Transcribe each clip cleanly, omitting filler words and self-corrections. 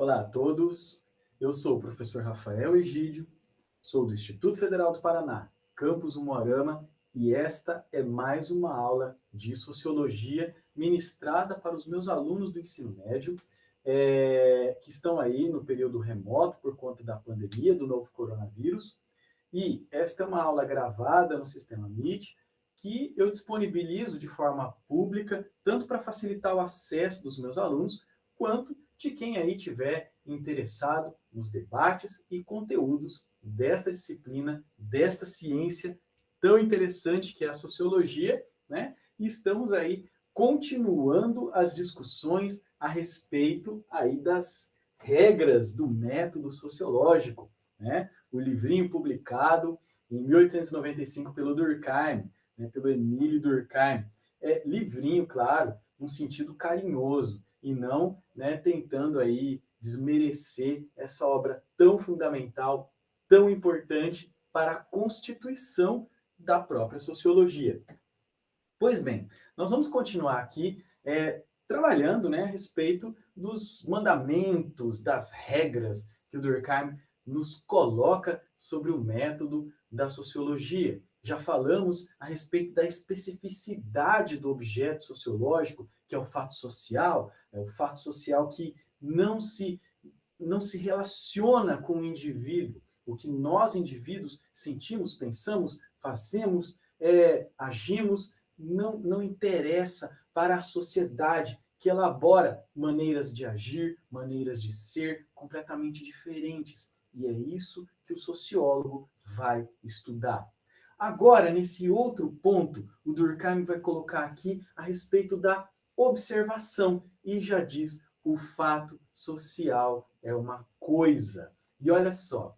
Olá a todos, eu sou o professor Rafael Egídio, sou do Instituto Federal do Paraná, Campus Umuarama, e esta é mais uma aula de Sociologia ministrada para os meus alunos do ensino médio, que estão aí no período remoto por conta da pandemia do novo coronavírus. E esta é uma aula gravada no sistema Meet, que eu disponibilizo de forma pública, tanto para facilitar o acesso dos meus alunos, quanto de quem aí tiver interessado nos debates e conteúdos desta disciplina, desta ciência tão interessante que é a sociologia, né? E estamos aí continuando as discussões a respeito aí das regras do método sociológico, né? O livrinho publicado em 1895 pelo Durkheim, né? Pelo Emile Durkheim. É livrinho, claro, num sentido carinhoso, e não, né, tentando aí desmerecer essa obra tão fundamental, tão importante para a constituição da própria sociologia. Pois bem, nós vamos continuar aqui trabalhando, né, a respeito dos mandamentos, das regras que o Durkheim nos coloca sobre o método da sociologia. Já falamos a respeito da especificidade do objeto sociológico, que é o fato social, que não se relaciona com o indivíduo. O que nós, indivíduos, sentimos, pensamos, fazemos, agimos, não interessa para a sociedade, que elabora maneiras de agir, maneiras de ser completamente diferentes. E é isso que o sociólogo vai estudar. Agora, nesse outro ponto, o Durkheim vai colocar aqui a respeito da observação, e já diz: o fato social é uma coisa. E olha só,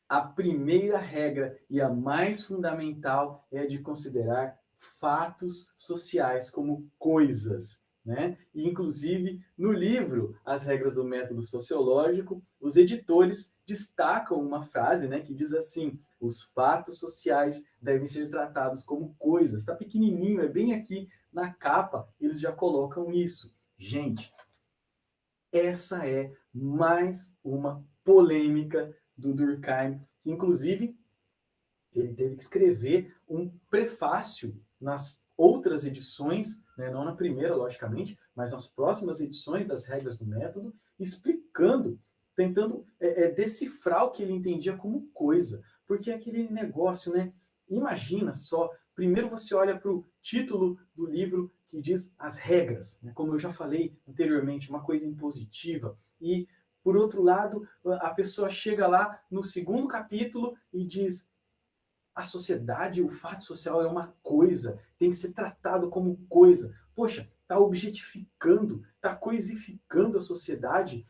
a primeira regra e a mais fundamental é a de considerar fatos sociais como coisas, né? E, inclusive, no livro As Regras do Método Sociológico, os editores destacam uma frase, né, que diz assim: os fatos sociais devem ser tratados como coisas. Está pequenininho, é bem aqui na capa, eles já colocam isso. Gente, essa é mais uma polêmica do Durkheim, que inclusive ele teve que escrever um prefácio nas outras edições, né, não na primeira, logicamente, mas nas próximas edições das regras do método, explicando, tentando decifrar o que ele entendia como coisa. Porque é aquele negócio, né? Imagina só, primeiro você olha para o título do livro que diz as regras, né, como eu já falei anteriormente, uma coisa impositiva. E, por outro lado, a pessoa chega lá no segundo capítulo e diz: a sociedade, o fato social é uma coisa, tem que ser tratado como coisa. Poxa, está objetificando, está coisificando a sociedade,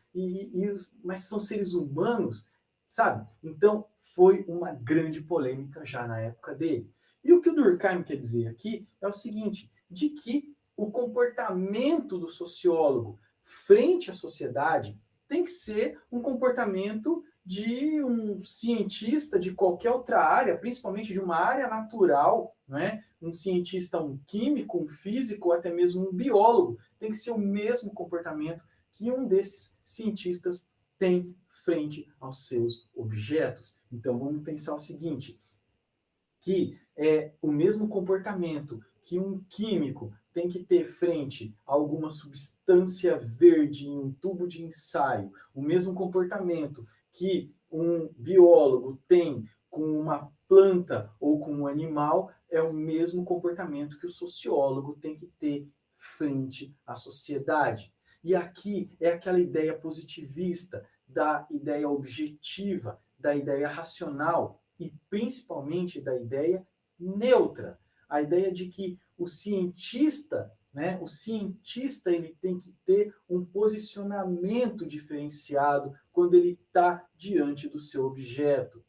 mas são seres humanos, sabe? Então, foi uma grande polêmica já na época dele. E o que o Durkheim quer dizer aqui é o seguinte, de que o comportamento do sociólogo frente à sociedade tem que ser um comportamento de um cientista de qualquer outra área, principalmente de uma área natural, né? Um cientista, um químico, um físico, ou até mesmo um biólogo, tem que ser o mesmo comportamento que um desses cientistas tem frente aos seus objetos. Então, vamos pensar o seguinte, que é o mesmo comportamento que um químico tem que ter frente a alguma substância verde em um tubo de ensaio, o mesmo comportamento que um biólogo tem com uma planta ou com um animal, é o mesmo comportamento que o sociólogo tem que ter frente à sociedade. E aqui é aquela ideia positivista, da ideia objetiva, da ideia racional e principalmente da ideia neutra. A ideia de que o cientista, né, ele tem que ter um posicionamento diferenciado quando ele está diante do seu objeto.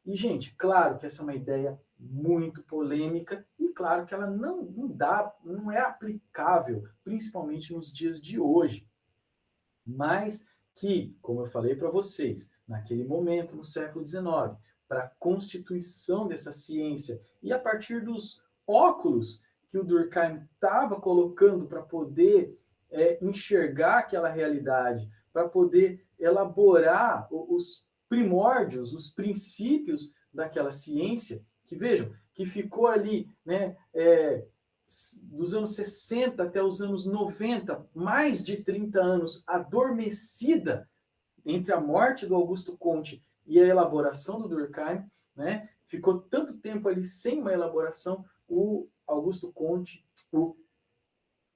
E, gente, claro que essa é uma ideia muito polêmica e claro que ela não é aplicável, principalmente nos dias de hoje. Mas que, como eu falei para vocês, naquele momento, no século XIX, para a constituição dessa ciência e a partir dos óculos que o Durkheim estava colocando para poder enxergar aquela realidade para poder elaborar os primórdios, os princípios daquela ciência, que vejam, que ficou ali, né, dos anos 60 até os anos 90, mais de 30 anos adormecida entre a morte do Augusto Comte e a elaboração do Durkheim, né? Ficou tanto tempo ali sem uma elaboração, o Augusto Comte,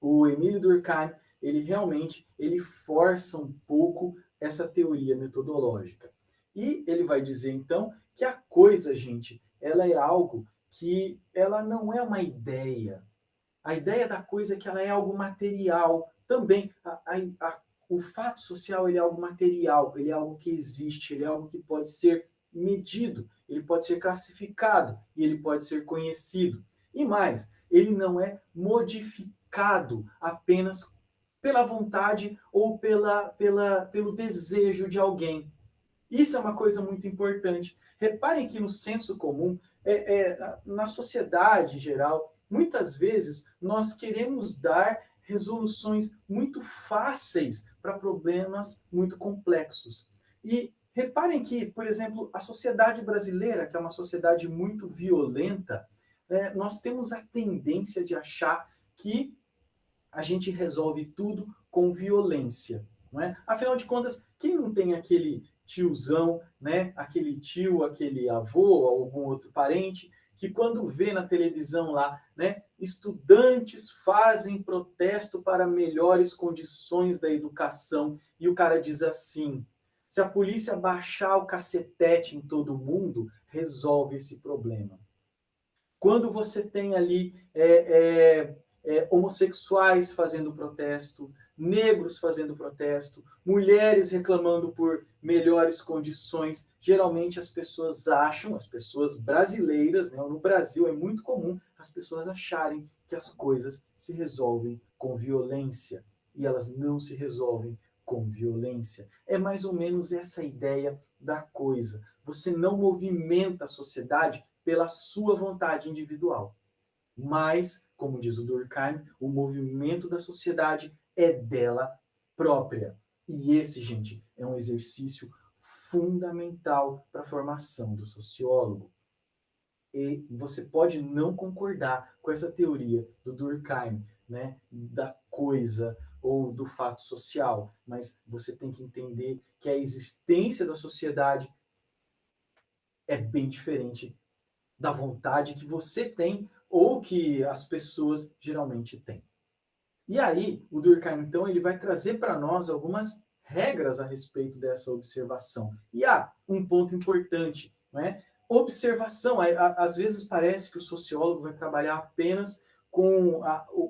o Emílio Durkheim, ele realmente ele força um pouco essa teoria metodológica. E ele vai dizer, então, que a coisa, gente, ela é algo que ela não é uma ideia. A ideia da coisa é que ela é algo material. Também, o fato social ele é algo material, ele é algo que existe, ele é algo que pode ser medido, ele pode ser classificado e ele pode ser conhecido. E mais, ele não é modificado apenas pela vontade ou pelo desejo de alguém. Isso é uma coisa muito importante. Reparem que no senso comum, na sociedade em geral, muitas vezes nós queremos dar resoluções muito fáceis para problemas muito complexos. E reparem que, por exemplo, a sociedade brasileira, que é uma sociedade muito violenta, nós temos a tendência de achar que a gente resolve tudo com violência. Não é? Afinal de contas, quem não tem aquele tiozão, né, aquele tio, aquele avô, algum outro parente, que quando vê na televisão lá, né, estudantes fazem protesto para melhores condições da educação, e o cara diz assim, se a polícia baixar o cacetete em todo mundo, resolve esse problema. Quando você tem ali homossexuais fazendo protesto, negros fazendo protesto, mulheres reclamando por melhores condições, geralmente as pessoas acham, as pessoas brasileiras, né, no Brasil é muito comum as pessoas acharem que as coisas se resolvem com violência, e elas não se resolvem com violência. É mais ou menos essa ideia da coisa. Você não movimenta a sociedade pela sua vontade individual. Mas, como diz o Durkheim, o movimento da sociedade é dela própria. E esse, gente, é um exercício fundamental para a formação do sociólogo. E você pode não concordar com essa teoria do Durkheim, né, da coisa ou do fato social, mas você tem que entender que a existência da sociedade é bem diferente da vontade que você tem ou que as pessoas geralmente têm. E aí, o Durkheim, então, ele vai trazer para nós algumas regras a respeito dessa observação. E há um ponto importante, né? Observação. Às vezes parece que o sociólogo vai trabalhar apenas com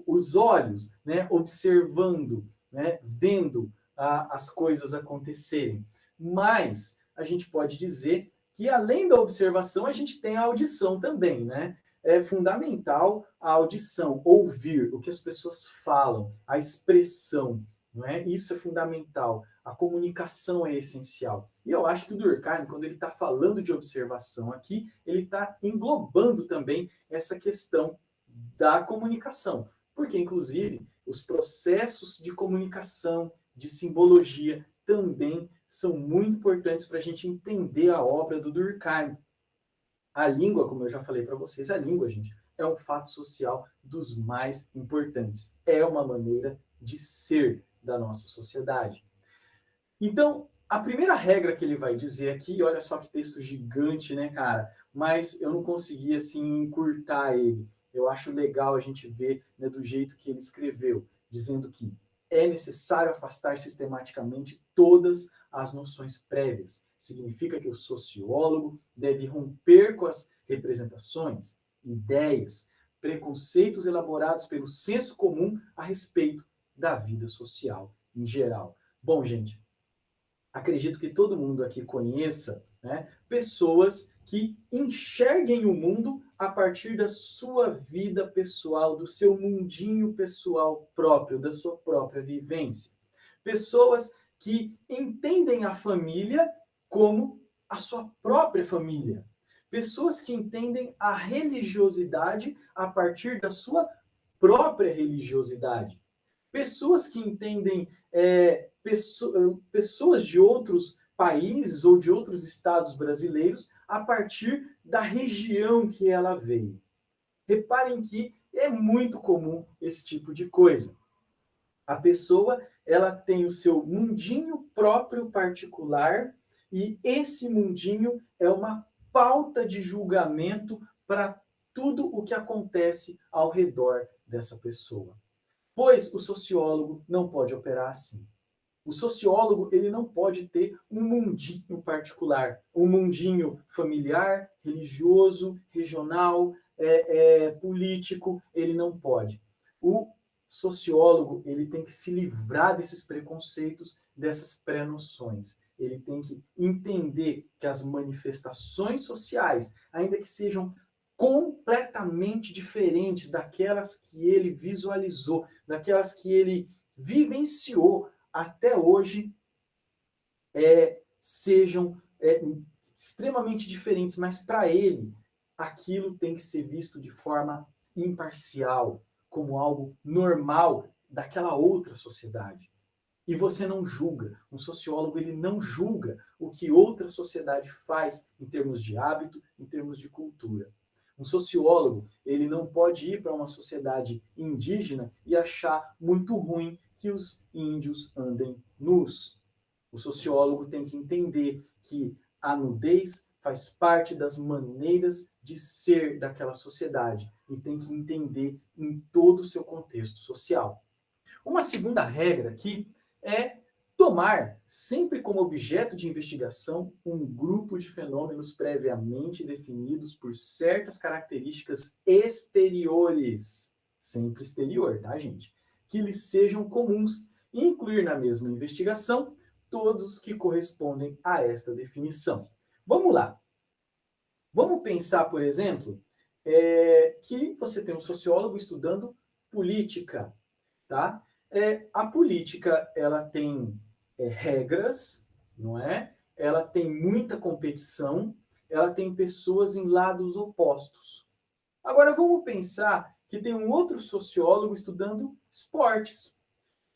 os olhos, né? Observando, né? Vendo as coisas acontecerem. Mas a gente pode dizer que, além da observação, a gente tem a audição também, né? É fundamental a audição, ouvir o que as pessoas falam, a expressão, não é? Isso é fundamental. A comunicação é essencial. E eu acho que o Durkheim, quando ele está falando de observação aqui, ele está englobando também essa questão da comunicação. Porque, inclusive, os processos de comunicação, de simbologia, também são muito importantes para a gente entender a obra do Durkheim. A língua, como eu já falei para vocês, a língua, gente, é um fato social dos mais importantes. É uma maneira de ser da nossa sociedade. Então, a primeira regra que ele vai dizer aqui, olha só que texto gigante, né, cara? Mas eu não consegui, assim, encurtar ele. Eu acho legal a gente ver, né, do jeito que ele escreveu, dizendo que é necessário afastar sistematicamente todas as noções prévias. Significa que o sociólogo deve romper com as representações, ideias, preconceitos elaborados pelo senso comum a respeito da vida social em geral. Bom, gente, acredito que todo mundo aqui conheça, né, pessoas que enxerguem o mundo a partir da sua vida pessoal, do seu mundinho pessoal próprio, da sua própria vivência. Pessoas que entendem a família como a sua própria família. Pessoas que entendem a religiosidade a partir da sua própria religiosidade. Pessoas que entendem pessoas de outros países ou de outros estados brasileiros a partir da região que ela veio. Reparem que é muito comum esse tipo de coisa. A pessoa, ela tem o seu mundinho próprio particular e esse mundinho é uma pauta de julgamento para tudo o que acontece ao redor dessa pessoa. Pois o sociólogo não pode operar assim. O sociólogo, ele não pode ter um mundinho particular, um mundinho familiar, religioso, regional, político, ele não pode. O sociólogo, ele tem que se livrar desses preconceitos, dessas pré-noções. Ele tem que entender que as manifestações sociais, ainda que sejam completamente diferentes daquelas que ele visualizou, daquelas que ele vivenciou até hoje, sejam extremamente diferentes, mas para ele aquilo tem que ser visto de forma imparcial, como algo normal daquela outra sociedade. E você não julga. Um sociólogo, ele não julga o que outra sociedade faz em termos de hábito, em termos de cultura. Um sociólogo, ele não pode ir para uma sociedade indígena e achar muito ruim que os índios andem nus. O sociólogo tem que entender que a nudez faz parte das maneiras de ser daquela sociedade e tem que entender em todo o seu contexto social. Uma segunda regra aqui é tomar sempre como objeto de investigação um grupo de fenômenos previamente definidos por certas características exteriores, sempre exterior, tá, gente? Que lhes sejam comuns e incluir na mesma investigação todos que correspondem a esta definição. Vamos lá. Vamos pensar, por exemplo, que você tem um sociólogo estudando política, tá? A política, ela tem regras, não é? Ela tem muita competição, ela tem pessoas em lados opostos. Agora vamos pensar que tem um outro sociólogo estudando esportes.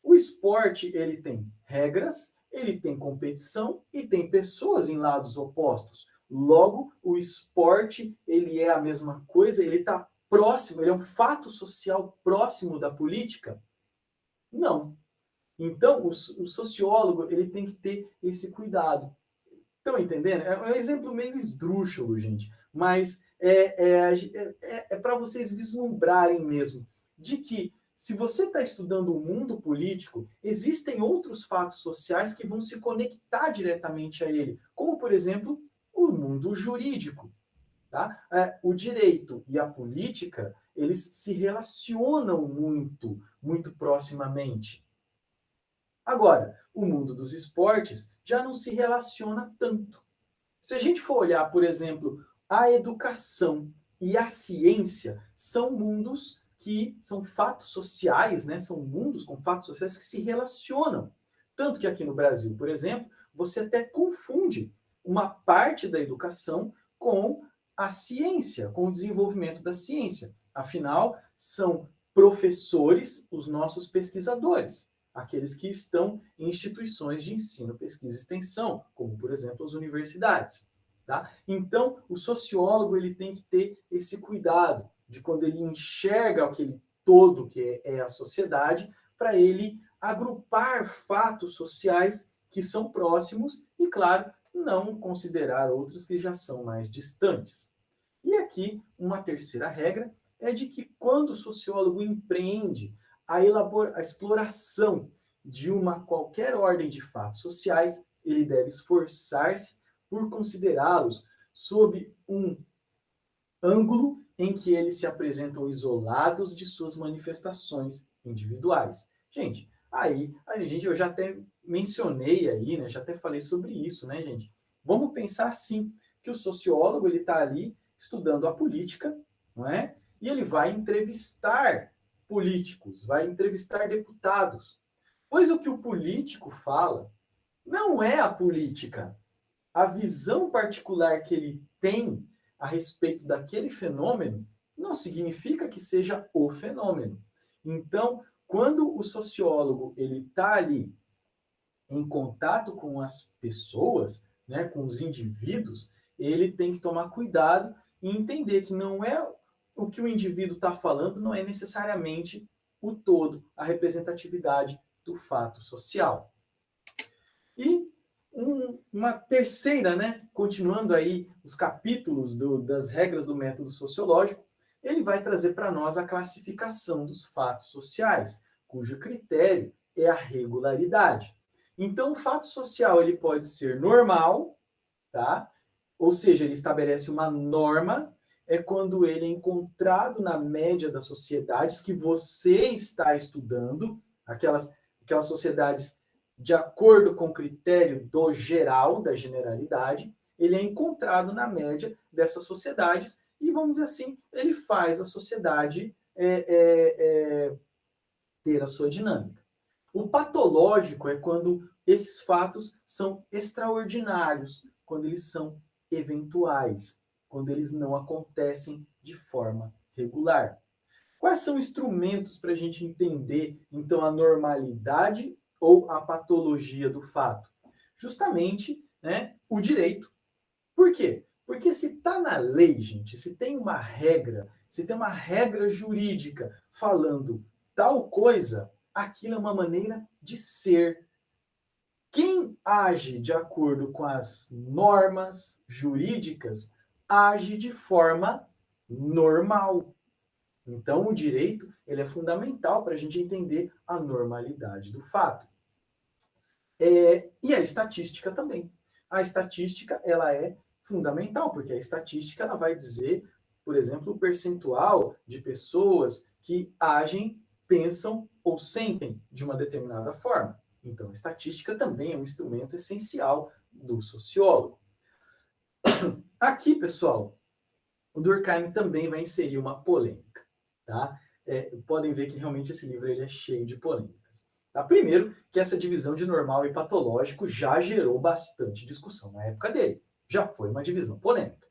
O esporte, ele tem regras, ele tem competição e tem pessoas em lados opostos. Logo, o esporte, ele é a mesma coisa, ele está próximo, ele é um fato social próximo da política? Não. Então, o sociólogo, ele tem que ter esse cuidado. Estão entendendo? É um exemplo meio esdrúxulo, gente, mas para vocês vislumbrarem mesmo de que se você está estudando o mundo político, existem outros fatos sociais que vão se conectar diretamente a ele, como, por exemplo, o mundo jurídico. Tá? O direito e a política, eles se relacionam muito, muito proximamente. Agora, o mundo dos esportes já não se relaciona tanto. Se a gente for olhar, por exemplo, a educação e a ciência são mundos que são fatos sociais, né? São mundos com fatos sociais que se relacionam. Tanto que aqui no Brasil, por exemplo, você até confunde uma parte da educação com a ciência, com o desenvolvimento da ciência. Afinal, são professores os nossos pesquisadores, aqueles que estão em instituições de ensino, pesquisa e extensão, como, por exemplo, as universidades. Tá? Então, o sociólogo, ele tem que ter esse cuidado de quando ele enxerga aquele todo que é a sociedade, para ele agrupar fatos sociais que são próximos e, claro, não considerar outros que já são mais distantes. E aqui, uma terceira regra é de que quando o sociólogo empreende a exploração de uma qualquer ordem de fatos sociais, ele deve esforçar-se por considerá-los sob um ângulo em que eles se apresentam isolados de suas manifestações individuais. Gente, eu já até mencionei aí, né, já até falei sobre isso, né, gente? Vamos pensar assim, que o sociólogo, ele está ali estudando a política, não é? E ele vai entrevistar políticos, vai entrevistar deputados. Pois o que o político fala não é a política. A visão particular que ele tem a respeito daquele fenômeno não significa que seja o fenômeno. Então, quando o sociólogo ele está ali em contato com as pessoas, né, com os indivíduos, ele tem que tomar cuidado e entender que não é o que o indivíduo está falando, não é necessariamente o todo, a representatividade do fato social. E uma terceira, né, continuando aí os capítulos das regras do método sociológico, ele vai trazer para nós a classificação dos fatos sociais, cujo critério é a regularidade. Então, o fato social ele pode ser normal, tá? Ou seja, ele estabelece uma norma, é quando ele é encontrado na média das sociedades que você está estudando, aquelas sociedades de acordo com o critério do geral, da generalidade, ele é encontrado na média dessas sociedades e, vamos dizer assim, ele faz a sociedade ter a sua dinâmica. O patológico é quando esses fatos são extraordinários, quando eles são eventuais, quando eles não acontecem de forma regular. Quais são instrumentos para a gente entender, então, a normalidade ou a patologia do fato? Justamente, né, o direito. Por quê? Porque se está na lei, gente, se tem uma regra, se tem uma regra jurídica falando tal coisa, aquilo é uma maneira de ser. Quem age de acordo com as normas jurídicas age de forma normal. Então, o direito ele é fundamental para a gente entender a normalidade do fato. E a estatística também. A estatística ela é fundamental, porque a estatística ela vai dizer, por exemplo, o percentual de pessoas que agem, pensam ou sentem de uma determinada forma. Então, a estatística também é um instrumento essencial do sociólogo. Aqui, pessoal, o Durkheim também vai inserir uma polêmica, tá? Podem ver que realmente esse livro ele é cheio de polêmicas. Tá? Primeiro, que essa divisão de normal e patológico já gerou bastante discussão na época dele. Já foi uma divisão polêmica.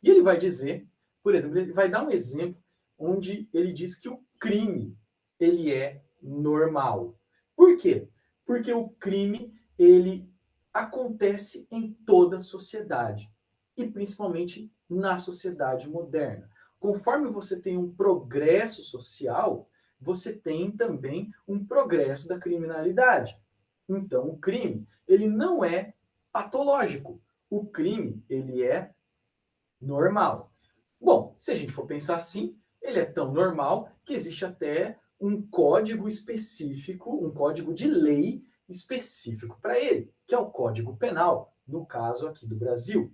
E ele vai dizer, por exemplo, ele vai dar um exemplo onde ele diz que o crime ele é normal. Por quê? Porque o crime ele acontece em toda a sociedade e principalmente na sociedade moderna. Conforme você tem um progresso social, você tem também um progresso da criminalidade. Então, o crime, ele não é patológico. O crime, ele é normal. Bom, se a gente for pensar assim, ele é tão normal que existe até um código específico, um código de lei específico para ele, que é o Código Penal, no caso aqui do Brasil.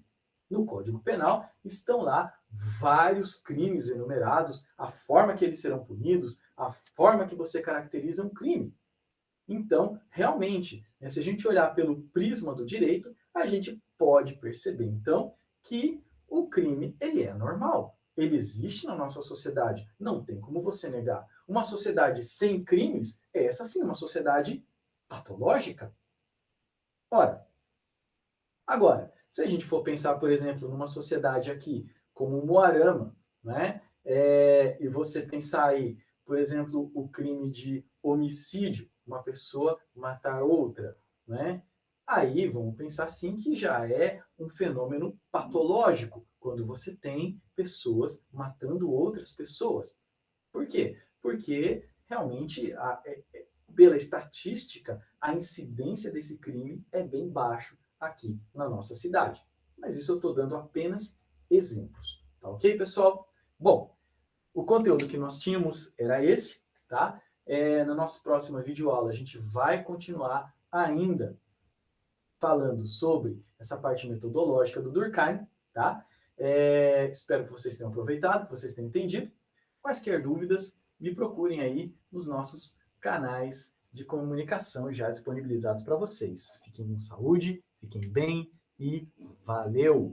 No Código Penal estão lá vários crimes enumerados, a forma que eles serão punidos, a forma que você caracteriza um crime. Então, realmente, né, se a gente olhar pelo prisma do direito, a gente pode perceber, então, que o crime ele é normal. Ele existe na nossa sociedade. Não tem como você negar. Uma sociedade sem crimes é essa sim, uma sociedade patológica. Ora, agora, se a gente for pensar, por exemplo, numa sociedade aqui como o Moarama, né? E você pensar aí, por exemplo, o crime de homicídio, uma pessoa matar outra, né? Aí vamos pensar assim que já é um fenômeno patológico, quando você tem pessoas matando outras pessoas. Por quê? Porque realmente, pela estatística, a incidência desse crime é bem baixo aqui na nossa cidade. Mas isso eu estou dando apenas exemplos. Tá ok, pessoal? Bom, o conteúdo que nós tínhamos era esse, tá? Na nossa próxima videoaula a gente vai continuar ainda falando sobre essa parte metodológica do Durkheim, tá? Espero que vocês tenham aproveitado, que vocês tenham entendido. Quaisquer dúvidas, me procurem aí nos nossos canais de comunicação já disponibilizados para vocês. Fiquem com saúde, fiquem bem e valeu!